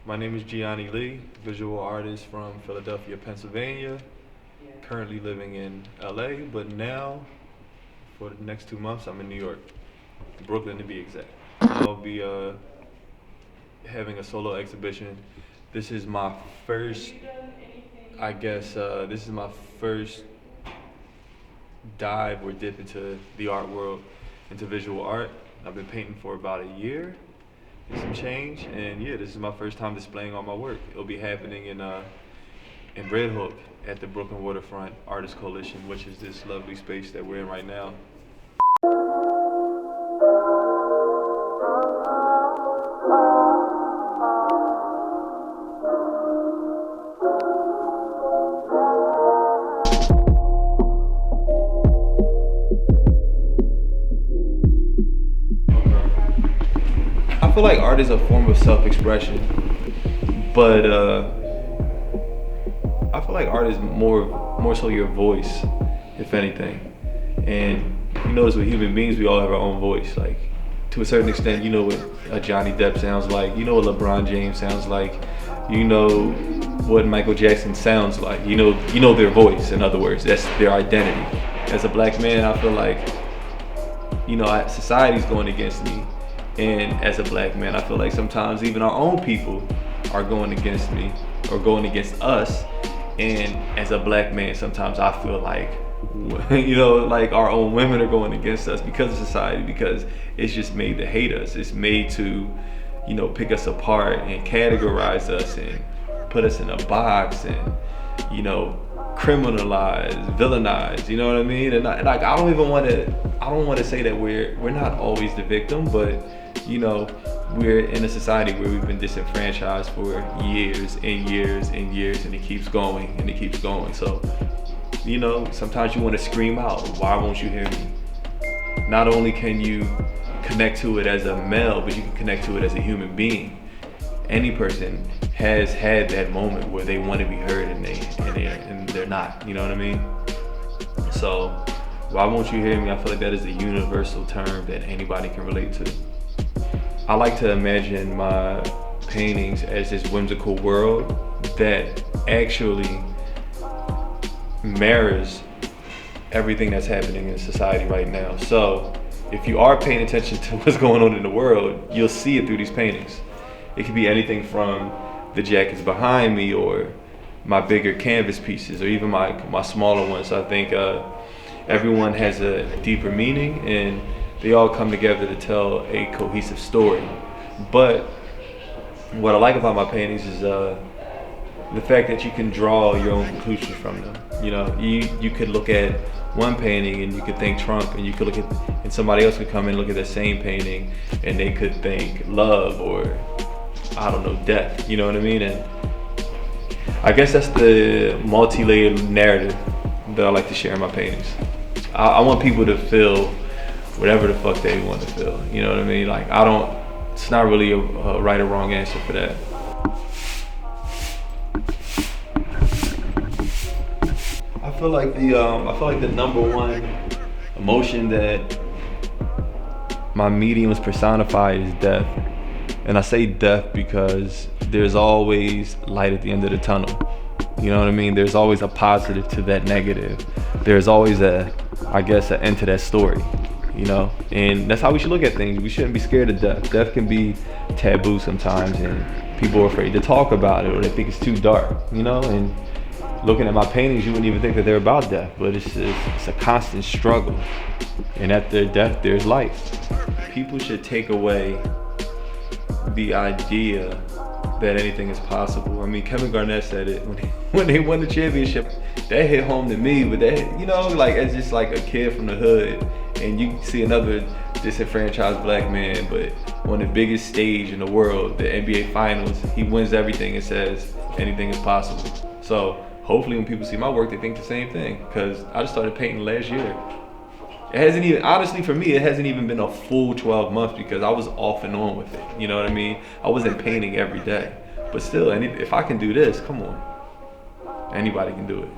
My name is Gianni Lee, visual artist from Philadelphia, Pennsylvania. Currently living in LA, but now for the next 2 months I'm in New York, Brooklyn to be exact. I'll be having a solo exhibition. This is my first, this is my first dive or dip into the art world, into visual art. I've been painting for about a year and some change, and yeah, this is my first time displaying all my work. It'll be happening in Red Hook at the Brooklyn Waterfront Artists Coalition, which is this lovely space that we're in right now. I feel like art is a form of self-expression, but I feel like art is more so your voice, if anything. And you notice with human beings, we all have our own voice. Like, to a certain extent, you know what a Johnny Depp sounds like, you know what LeBron James sounds like, you know what Michael Jackson sounds like, you know their voice, in other words, that's their identity. As a black man, I feel like, society's going against me. And as a black man, I feel like sometimes even our own people are going against me or going against us. And as a black man, sometimes I feel like, like our own women are going against us because of society, because it's just made to hate us. It's made to, pick us apart and categorize us and put us in a box and, criminalize, villainize, you know what I mean? And I don't want to say that we're not always the victim, but we're in a society where we've been disenfranchised for years and years and years, and it keeps going and it keeps going. So, sometimes you want to scream out, why won't you hear me? Not only can you connect to it as a male, but you can connect to it as a human being. Any person has had that moment where they want to be heard and they're not, you know what I mean? So, why won't you hear me? I feel like that is a universal term that anybody can relate to. I like to imagine my paintings as this whimsical world that actually mirrors everything that's happening in society right now. So if you are paying attention to what's going on in the world, you'll see it through these paintings. It could be anything from the jackets behind me, or my bigger canvas pieces, or even my smaller ones. So I think everyone has a deeper meaning, and they all come together to tell a cohesive story. But what I like about my paintings is the fact that you can draw your own conclusions from them. You could look at one painting and you could think Trump, and you could and somebody else could come and look at the same painting and they could think love, or I don't know, death. You know what I mean? And I guess that's the multi-layered narrative that I like to share in my paintings. I want people to feel whatever the fuck they want to feel. You know what I mean? Like, it's not really a right or wrong answer for that. I feel like the number one emotion that my mediums personify is death. And I say death because there's always light at the end of the tunnel. You know what I mean? There's always a positive to that negative. There's always an end to that story. And that's how we should look at things. We shouldn't be scared of death. Death can be taboo sometimes, and people are afraid to talk about it, or they think it's too dark, and looking at my paintings, you wouldn't even think that they're about death, but it's a constant struggle, and after death there's life. People should take away the idea that anything is possible. I mean, Kevin Garnett said it when they won the championship. That hit home to me, but as just like a kid from the hood, and you see another disenfranchised black man, but on the biggest stage in the world, the NBA Finals, he wins everything and says anything is possible. So hopefully when people see my work, they think the same thing, because I just started painting last year. It hasn't even, honestly for me, it hasn't even been a full 12 months because I was off and on with it. You know what I mean? I wasn't painting every day. But still, if I can do this, come on. Anybody can do it.